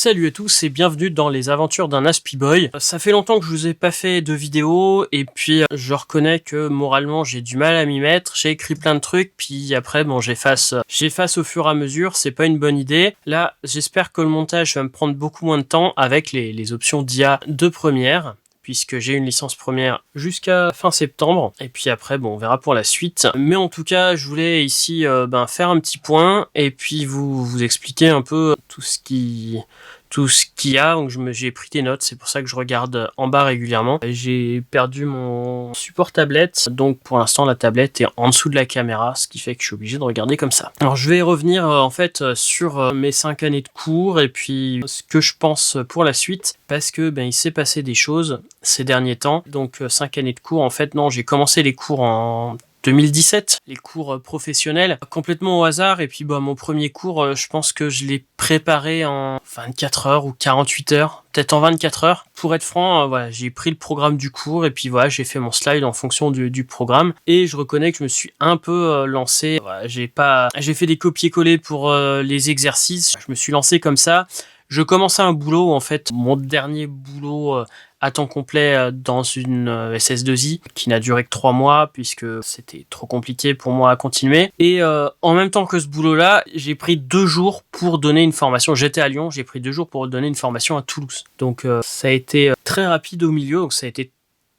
Salut à tous et bienvenue dans les aventures d'un Aspiboy. Ça fait longtemps que je vous ai pas fait de vidéo et puis je reconnais que moralement j'ai du mal à m'y mettre. J'ai écrit plein de trucs puis après bon j'efface au fur et à mesure, c'est pas une bonne idée. Là j'espère que le montage va me prendre beaucoup moins de temps avec les options d'IA de Premiere, puisque j'ai une licence Premiere jusqu'à fin septembre, et puis après, bon, on verra pour la suite. Mais en tout cas, je voulais ici faire un petit point, et puis vous expliquer un peu tout ce qu'il y a. Donc j'ai pris des notes, c'est pour ça que je regarde en bas régulièrement. J'ai perdu mon support tablette, donc pour l'instant la tablette est en dessous de la caméra, ce qui fait que je suis obligé de regarder comme ça. Alors je vais revenir sur mes 5 années de cours et puis ce que je pense pour la suite, parce que il s'est passé des choses ces derniers temps. Donc 5 années de cours, en fait non, j'ai commencé les cours en 2017, les cours professionnels, complètement au hasard. Et puis mon premier cours, je pense que je l'ai préparé en 24 heures ou 48 heures, peut-être en 24 heures. Pour être franc, voilà, j'ai pris le programme du cours et puis voilà, j'ai fait mon slide en fonction du programme. Et je reconnais que je me suis un peu lancé. Voilà, j'ai fait des copier-coller pour les exercices. Je me suis lancé comme ça. Je commençais un boulot, en fait, mon dernier boulot à temps complet dans une SS2I qui n'a duré que 3 mois puisque c'était trop compliqué pour moi à continuer. Et en même temps que ce boulot-là, j'ai pris 2 jours pour donner une formation. J'étais à Lyon, j'ai pris 2 jours pour donner une formation à Toulouse. Donc ça a été très rapide au milieu, donc ça a été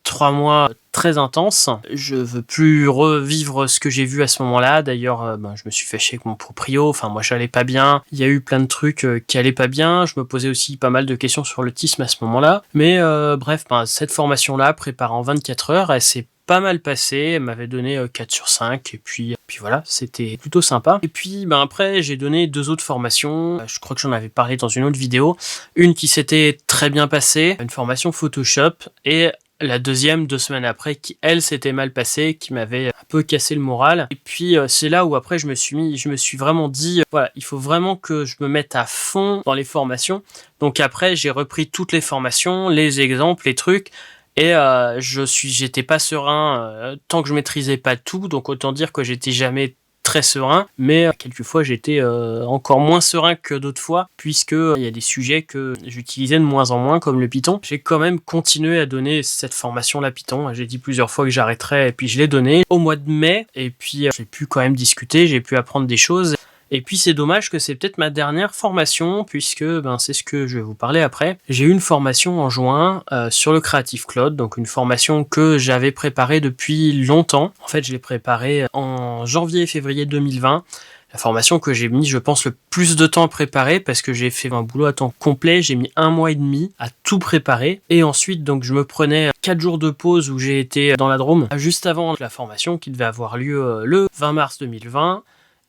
3 mois très intenses. Je veux plus revivre ce que j'ai vu à ce moment-là. D'ailleurs, je me suis fâché avec mon proprio. Enfin, moi, j'allais pas bien. Il y a eu plein de trucs qui allaient pas bien. Je me posais aussi pas mal de questions sur l'autisme à ce moment-là. Mais bref, cette formation-là, préparée en 24 heures, elle s'est pas mal passée. Elle m'avait donné 4 sur 5. Et puis voilà, c'était plutôt sympa. Et puis après, j'ai donné 2 autres formations. Je crois que j'en avais parlé dans une autre vidéo. Une qui s'était très bien passée, une formation Photoshop, et la deuxième 2 semaines après qui elle s'était mal passée, qui m'avait un peu cassé le moral. Et puis c'est là où après je me suis vraiment dit voilà, il faut vraiment que je me mette à fond dans les formations. Donc après j'ai repris toutes les formations, les exemples, les trucs, et j'étais pas serein tant que je maîtrisais pas tout. Donc autant dire que j'étais jamais très serein, mais quelquefois j'étais encore moins serein que d'autres fois, puisque il y a des sujets que j'utilisais de moins en moins, comme le Python. J'ai quand même continué à donner cette formation-là Python. J'ai dit plusieurs fois que j'arrêterais, et puis je l'ai donné au mois de mai, et puis j'ai pu quand même discuter, j'ai pu apprendre des choses. Et puis c'est dommage que c'est peut-être ma dernière formation, puisque c'est ce que je vais vous parler après. J'ai eu une formation en juin sur le Creative Cloud, donc une formation que j'avais préparée depuis longtemps. En fait, je l'ai préparée en janvier-février 2020. La formation que j'ai mis, je pense, le plus de temps à préparer, parce que j'ai fait un boulot à temps complet. J'ai mis 1 mois et demi à tout préparer. Et ensuite, donc, je me prenais 4 jours de pause où j'ai été dans la Drôme, juste avant la formation qui devait avoir lieu le 20 mars 2020.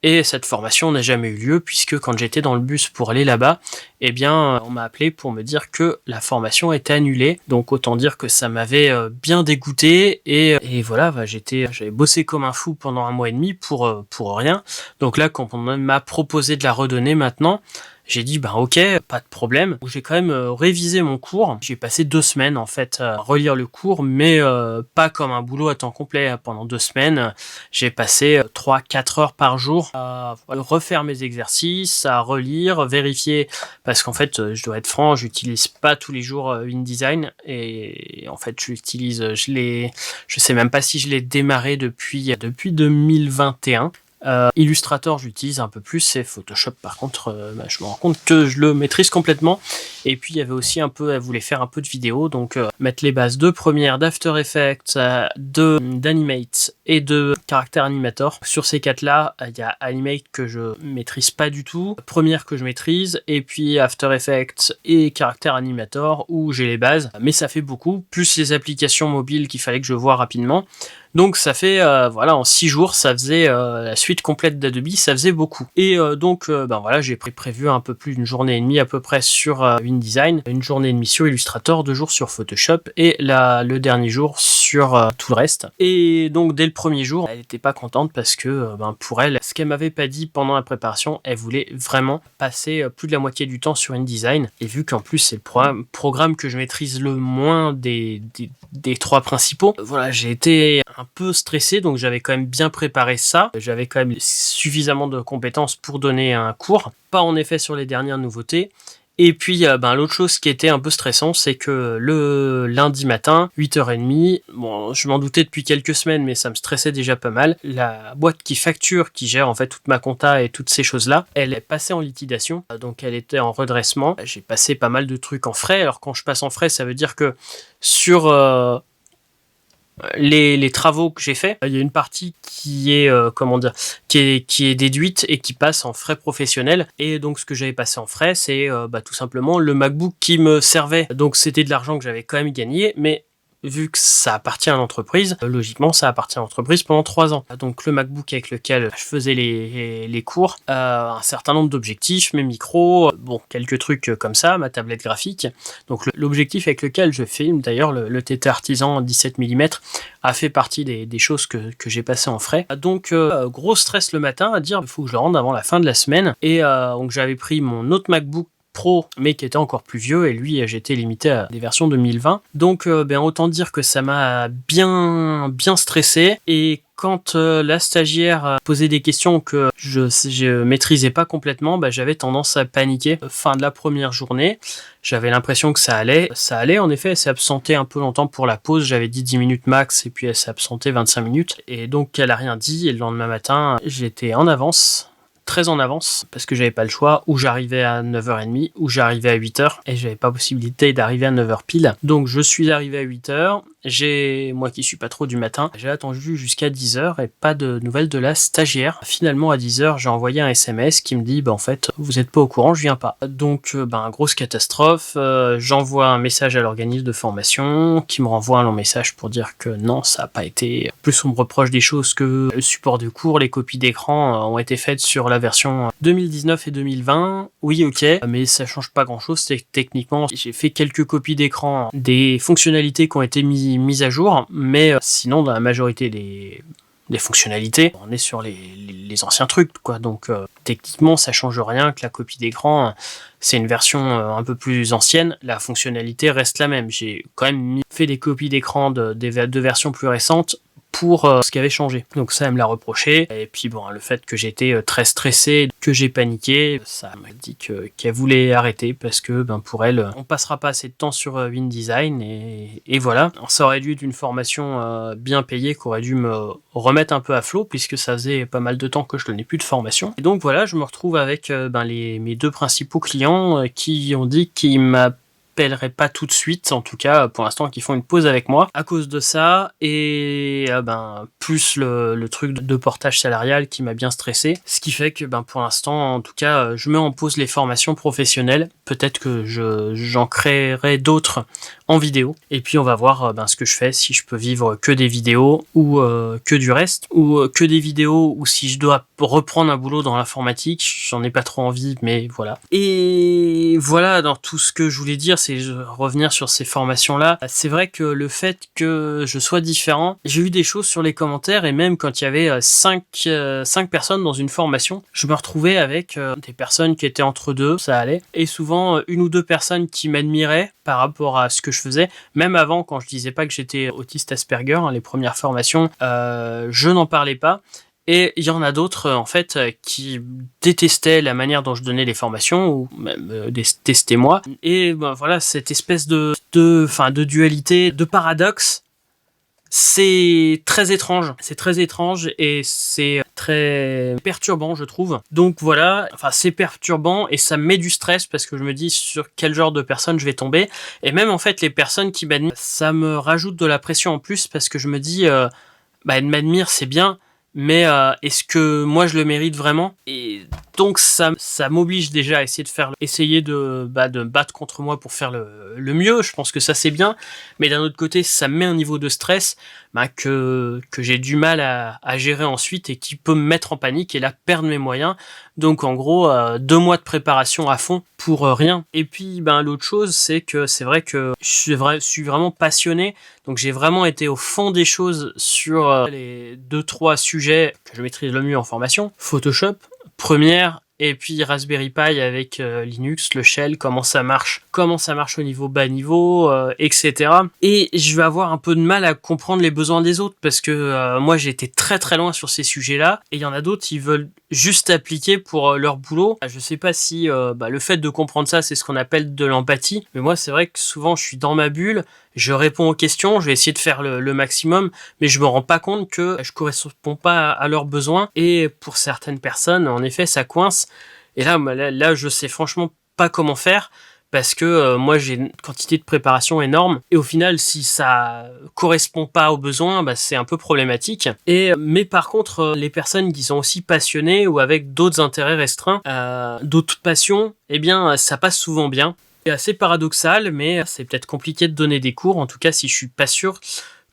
Et cette formation n'a jamais eu lieu, puisque quand j'étais dans le bus pour aller là-bas, on m'a appelé pour me dire que la formation était annulée. Donc autant dire que ça m'avait bien dégoûté, et voilà, j'avais bossé comme un fou pendant 1 mois et demi pour rien. Donc là, quand on m'a proposé de la redonner maintenant, j'ai dit ok, pas de problème. J'ai quand même révisé mon cours. J'ai passé 2 semaines en fait à relire le cours, mais pas comme un boulot à temps complet. Pendant 2 semaines, j'ai passé 3-4 heures par jour à refaire mes exercices, à relire, vérifier, parce qu'en fait, je dois être franc, j'utilise pas tous les jours InDesign, et en fait je sais même pas si je l'ai démarré depuis 2021. Illustrator j'utilise un peu plus, et Photoshop par contre je me rends compte que je le maîtrise complètement. Et puis il y avait aussi elle voulait faire un peu de vidéo, donc mettre les bases de Premiere, d'After Effects, d'Animate et de Character Animator. Sur ces 4 là, il y a Animate que je maîtrise pas du tout, Premiere que je maîtrise, et puis After Effects et Character Animator où j'ai les bases, mais ça fait beaucoup, plus les applications mobiles qu'il fallait que je voie rapidement. Donc ça fait, en 6 jours, ça faisait la suite complète d'Adobe, ça faisait beaucoup. Et j'ai prévu un peu plus d'une journée et demie à peu près sur InDesign, une journée et demie sur Illustrator, 2 jours sur Photoshop, et le dernier jour sur tout le reste. Et donc dès le premier jour, elle n'était pas contente parce que pour elle, ce qu'elle m'avait pas dit pendant la préparation, elle voulait vraiment passer plus de la moitié du temps sur InDesign. Et vu qu'en plus c'est le programme que je maîtrise le moins des 3 principaux, voilà, j'ai été un peu stressé, donc j'avais quand même bien préparé ça. J'avais quand même suffisamment de compétences pour donner un cours, pas en effet sur les dernières nouveautés. Et puis l'autre chose qui était un peu stressant, c'est que le lundi matin, 8h30, bon, je m'en doutais depuis quelques semaines, mais ça me stressait déjà pas mal. La boîte qui facture, qui gère en fait toute ma compta et toutes ces choses-là, elle est passée en liquidation, donc elle était en redressement. J'ai passé pas mal de trucs en frais. Alors quand je passe en frais, ça veut dire que sur les travaux que j'ai fait, il y a une partie qui est qui est déduite et qui passe en frais professionnels. Et donc ce que j'avais passé en frais, c'est tout simplement le MacBook qui me servait. Donc c'était de l'argent que j'avais quand même gagné, mais vu que ça appartient à l'entreprise, logiquement ça appartient à l'entreprise pendant 3 ans. Donc le MacBook avec lequel je faisais les cours, un certain nombre d'objectifs, mes micros, bon, quelques trucs comme ça, ma tablette graphique. Donc l'objectif avec lequel je filme, d'ailleurs le TT Artisan 17 mm, a fait partie des choses que j'ai passées en frais. Donc gros stress le matin à dire il faut que je le rende avant la fin de la semaine. Et donc j'avais pris mon autre MacBook Pro, mais qui était encore plus vieux, et lui j'étais limité à des versions 2020. Donc autant dire que ça m'a bien stressé. Et quand la stagiaire posait des questions que je maîtrisais pas complètement, j'avais tendance à paniquer. Fin de la première journée, j'avais l'impression que ça allait. Ça allait, en effet, elle s'est absentée un peu longtemps pour la pause. J'avais dit 10 minutes max, et puis elle s'est absentée 25 minutes. Et donc elle a rien dit, et le lendemain matin, j'étais en avance. Très en avance, parce que j'avais pas le choix, ou j'arrivais à 9h30, ou j'arrivais à 8h, et j'avais pas possibilité d'arriver à 9h pile. Donc je suis arrivé à 8h, moi qui suis pas trop du matin, j'ai attendu jusqu'à 10h, et pas de nouvelles de la stagiaire. Finalement à 10h, j'ai envoyé un SMS qui me dit, en fait, vous êtes pas au courant, je viens pas. Donc, grosse catastrophe, j'envoie un message à l'organisme de formation, qui me renvoie un long message pour dire que non, ça a pas été. Plus on me reproche des choses que le support de cours, les copies d'écran ont été faites sur la version 2019 et 2020, oui ok, mais ça change pas grand chose, techniquement j'ai fait quelques copies d'écran des fonctionnalités qui ont été mises à jour, mais sinon dans la majorité des fonctionnalités, on est sur les anciens trucs, quoi. Donc techniquement ça change rien que la copie d'écran, c'est une version un peu plus ancienne, la fonctionnalité reste la même. J'ai quand même fait des copies d'écran de versions plus récentes pour ce qui avait changé. Donc ça, elle me l'a reproché. Et puis le fait que j'étais très stressé, que j'ai paniqué, ça m'a dit qu'elle voulait arrêter parce que pour elle, on passera pas assez de temps sur InDesign et voilà. Ça aurait dû être une formation bien payée qui aurait dû me remettre un peu à flot puisque ça faisait pas mal de temps que je donnais plus de formation. Et donc voilà, je me retrouve avec mes deux principaux clients qui ont dit qu'ils m'appelleraient pas tout de suite, en tout cas pour l'instant, qu'ils font une pause avec moi à cause de ça, et plus le truc de portage salarial qui m'a bien stressé, ce qui fait que pour l'instant, en tout cas, je mets en pause les formations professionnelles. Peut-être que j'en créerai d'autres en vidéo, et puis on va voir ce que je fais, si je peux vivre que des vidéos ou que du reste, ou que des vidéos, ou si je dois reprendre un boulot dans l'informatique. J'en ai pas trop envie, mais voilà. Et voilà, dans tout ce que je voulais dire, c'est revenir sur ces formations-là. C'est vrai que le fait que je sois différent, j'ai eu des choses sur les commentaires, et même quand il y avait 5 personnes dans une formation, je me retrouvais avec des personnes qui étaient entre deux, ça allait, et souvent une ou deux personnes qui m'admiraient par rapport à ce que je faisais. Même avant, quand je disais pas que j'étais autiste Asperger, les premières formations, je n'en parlais pas. Et il y en a d'autres, en fait, qui détestaient la manière dont je donnais les formations, ou même détestaient moi. Et voilà, cette espèce de dualité, de paradoxe, c'est très étrange. C'est très étrange et c'est très perturbant, je trouve. Donc voilà, c'est perturbant et ça me met du stress parce que je me dis sur quel genre de personne je vais tomber. Et même en fait, les personnes qui m'admirent, ça me rajoute de la pression en plus parce que je me dis, elles m'admirent, c'est bien, mais est-ce que moi je le mérite vraiment? Et donc ça m'oblige déjà à essayer de me battre contre moi pour faire le mieux. Je pense que ça c'est bien, mais d'un autre côté ça me met un niveau de stress que j'ai du mal à gérer ensuite et qui peut me mettre en panique et là perdre mes moyens. Donc en gros 2 mois de préparation à fond pour rien. Et puis l'autre chose, c'est que c'est vrai que je suis vraiment passionné, donc j'ai vraiment été au fond des choses sur les 2-3 sujets que je maîtrise le mieux en formation: Photoshop, Premiere et puis Raspberry Pi avec Linux, le shell, comment ça marche au niveau bas niveau, etc. Et je vais avoir un peu de mal à comprendre les besoins des autres parce que moi j'ai été très très loin sur ces sujets-là, et il y en a d'autres qui veulent juste appliquer pour leur boulot. Je sais pas si le fait de comprendre ça, c'est ce qu'on appelle de l'empathie, mais moi c'est vrai que souvent je suis dans ma bulle, je réponds aux questions, je vais essayer de faire le maximum, mais je me rends pas compte que je correspond pas à leurs besoins, et pour certaines personnes, en effet, ça coince. Et là, je sais franchement pas comment faire, parce que moi j'ai une quantité de préparation énorme, et au final si ça correspond pas aux besoins, c'est un peu problématique. Mais par contre les personnes qui sont aussi passionnées ou avec d'autres intérêts restreints, d'autres passions, eh bien ça passe souvent bien. C'est assez paradoxal, mais c'est peut-être compliqué de donner des cours, en tout cas si je suis pas sûr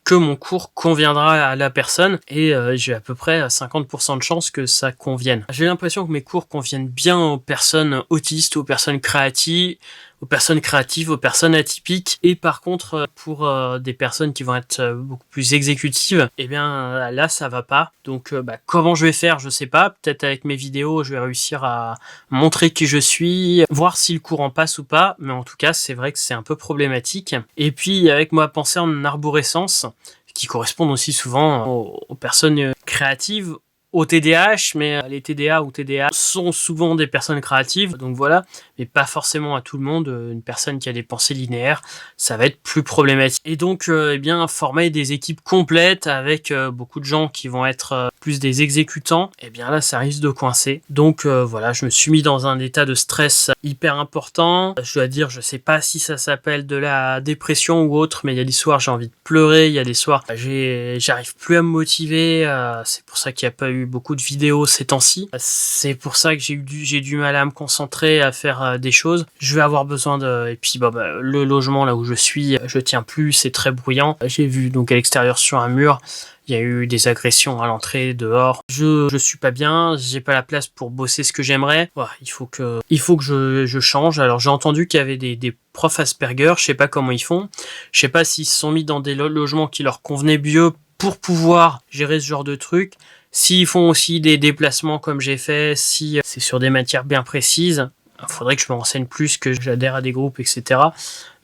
que mon cours conviendra à la personne, et j'ai à peu près 50% de chances que ça convienne. J'ai l'impression que mes cours conviennent bien aux personnes autistes, aux personnes créatives, aux personnes atypiques, et par contre pour des personnes qui vont être beaucoup plus exécutives, eh bien là ça va pas. Donc comment je vais faire, je sais pas. Peut-être avec mes vidéos je vais réussir à montrer qui je suis, voir si le courant passe ou pas, mais en tout cas c'est vrai que c'est un peu problématique. Et puis avec ma pensée en arborescence, qui correspondent aussi souvent aux personnes créatives, au TDAH, mais les TDA ou TDA sont souvent des personnes créatives, donc voilà, mais pas forcément à tout le monde. Une personne qui a des pensées linéaires, ça va être plus problématique. Et donc, former des équipes complètes avec beaucoup de gens qui vont être plus des exécutants, et bien là, ça risque de coincer. Donc voilà, je me suis mis dans un état de stress hyper important. Je dois dire, je sais pas si ça s'appelle de la dépression ou autre, mais il y a des soirs j'ai envie de pleurer, il y a des soirs j'arrive plus à me motiver. C'est pour ça qu'il n'y a pas eu beaucoup de vidéos ces temps-ci. C'est pour ça que j'ai du mal à me concentrer, à faire des choses. Je vais avoir besoin de... Et puis le logement là où je suis, je tiens plus, c'est très bruyant. J'ai vu donc à l'extérieur sur un mur, il y a eu des agressions à l'entrée, dehors. Je suis pas bien, j'ai pas la place pour bosser ce que j'aimerais. Voilà, il faut que je change. Alors j'ai entendu qu'il y avait des profs Asperger, je sais pas comment ils font. Je sais pas s'ils se sont mis dans des logements qui leur convenaient mieux pour pouvoir gérer ce genre de trucs. S'ils font aussi des déplacements comme j'ai fait, si c'est sur des matières bien précises, il faudrait que je me renseigne plus, que j'adhère à des groupes, etc.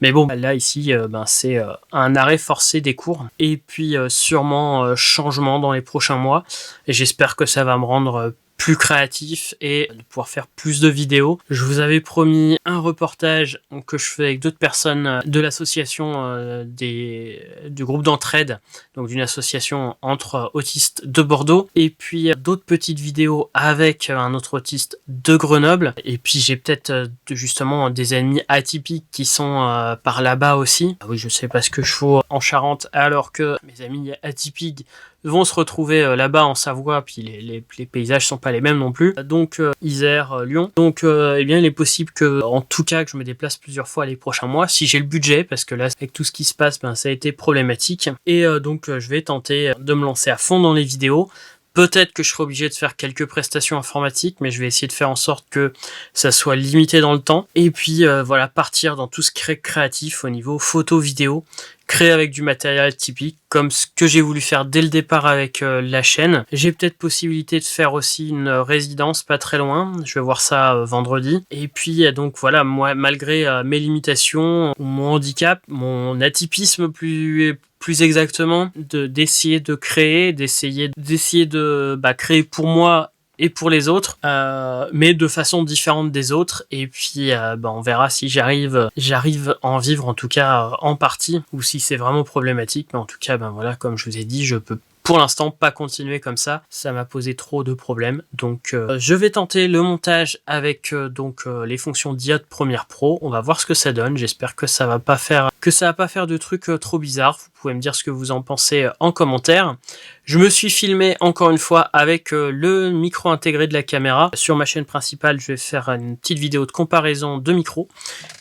Mais bon, là ici, c'est un arrêt forcé des cours, et puis sûrement changement dans les prochains mois. Et j'espère que ça va me rendre plus créatif et de pouvoir faire plus de vidéos. Je vous avais promis un reportage que je fais avec d'autres personnes de l'association du groupe d'entraide, donc d'une association entre autistes de Bordeaux, et puis d'autres petites vidéos avec un autre autiste de Grenoble. Et puis j'ai peut-être justement des amis atypiques qui sont par là-bas aussi. Oui, je sais pas ce que je fous en Charente, alors que mes amis atypiques vont se retrouver là-bas en Savoie, puis les paysages sont pas les mêmes non plus. Donc Isère, Lyon. Donc il est possible que, en tout cas, que je me déplace plusieurs fois les prochains mois, si j'ai le budget, parce que là, avec tout ce qui se passe, ça a été problématique. Et donc je vais tenter de me lancer à fond dans les vidéos. Peut-être que je serai obligé de faire quelques prestations informatiques, mais je vais essayer de faire en sorte que ça soit limité dans le temps. Et puis partir dans tout ce qui est créatif au niveau photo, vidéo, créer avec du matériel typique, comme ce que j'ai voulu faire dès le départ avec la chaîne. J'ai peut-être possibilité de faire aussi une résidence pas très loin, je vais voir ça vendredi. Et puis donc voilà, moi, malgré mes limitations, mon handicap, mon atypisme plus exactement, d'essayer de créer, d'essayer de créer pour moi et pour les autres, mais de façon différente des autres. Et puis on verra si j'arrive à en vivre, en tout cas en partie, ou si c'est vraiment problématique. Mais en tout cas, comme je vous ai dit, je peux pour l'instant pas continuer comme ça m'a posé trop de problèmes. Donc je vais tenter le montage avec les fonctions d'IA de Premiere Pro. On va voir ce que ça donne. J'espère que ça va pas faire de trucs trop bizarres. Vous pouvez me dire ce que vous en pensez en commentaire. Je me suis filmé encore une fois avec le micro intégré de la caméra. Sur ma chaîne principale, je vais faire une petite vidéo de comparaison de micros.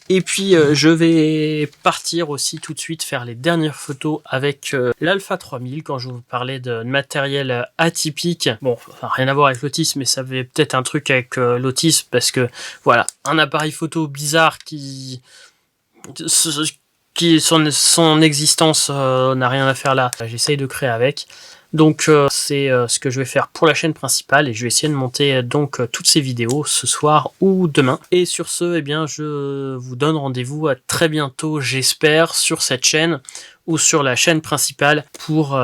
Et puis je vais partir aussi tout de suite faire les dernières photos avec l'Alpha 3000, quand je vous parlais de matériel atypique. Bon, rien à voir avec l'autisme, mais ça avait peut-être un truc avec l'autisme, parce que voilà, un appareil photo bizarre qui son existence n'a rien à faire là. J'essaye de créer avec. Donc c'est ce que je vais faire pour la chaîne principale et je vais essayer de monter donc toutes ces vidéos ce soir ou demain. Et sur ce, eh bien, je vous donne rendez-vous à très bientôt, j'espère, sur cette chaîne ou sur la chaîne principale pour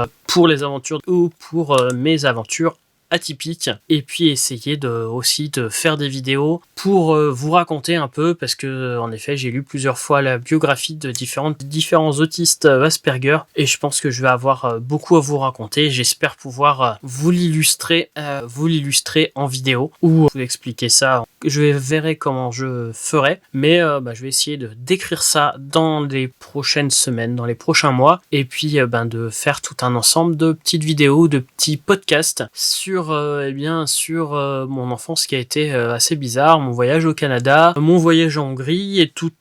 les aventures ou pour mes aventures atypiques, et puis essayer aussi de faire des vidéos pour vous raconter un peu, parce que en effet j'ai lu plusieurs fois la biographie de différents autistes Asperger et je pense que je vais avoir beaucoup à vous raconter. J'espère pouvoir vous l'illustrer en vidéo ou vous expliquer ça. Je verrai comment je ferai, mais je vais essayer de décrire ça dans les prochaines semaines, dans les prochains mois, et puis de faire tout un ensemble de petites vidéos, de petits podcasts sur mon enfance qui a été assez bizarre, mon voyage au Canada, mon voyage en Hongrie et toutes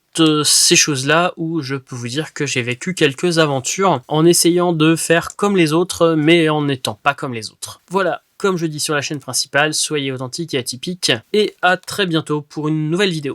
ces choses-là où je peux vous dire que j'ai vécu quelques aventures en essayant de faire comme les autres, mais en n'étant pas comme les autres. Voilà, comme je dis sur la chaîne principale, soyez authentiques et atypiques, et à très bientôt pour une nouvelle vidéo.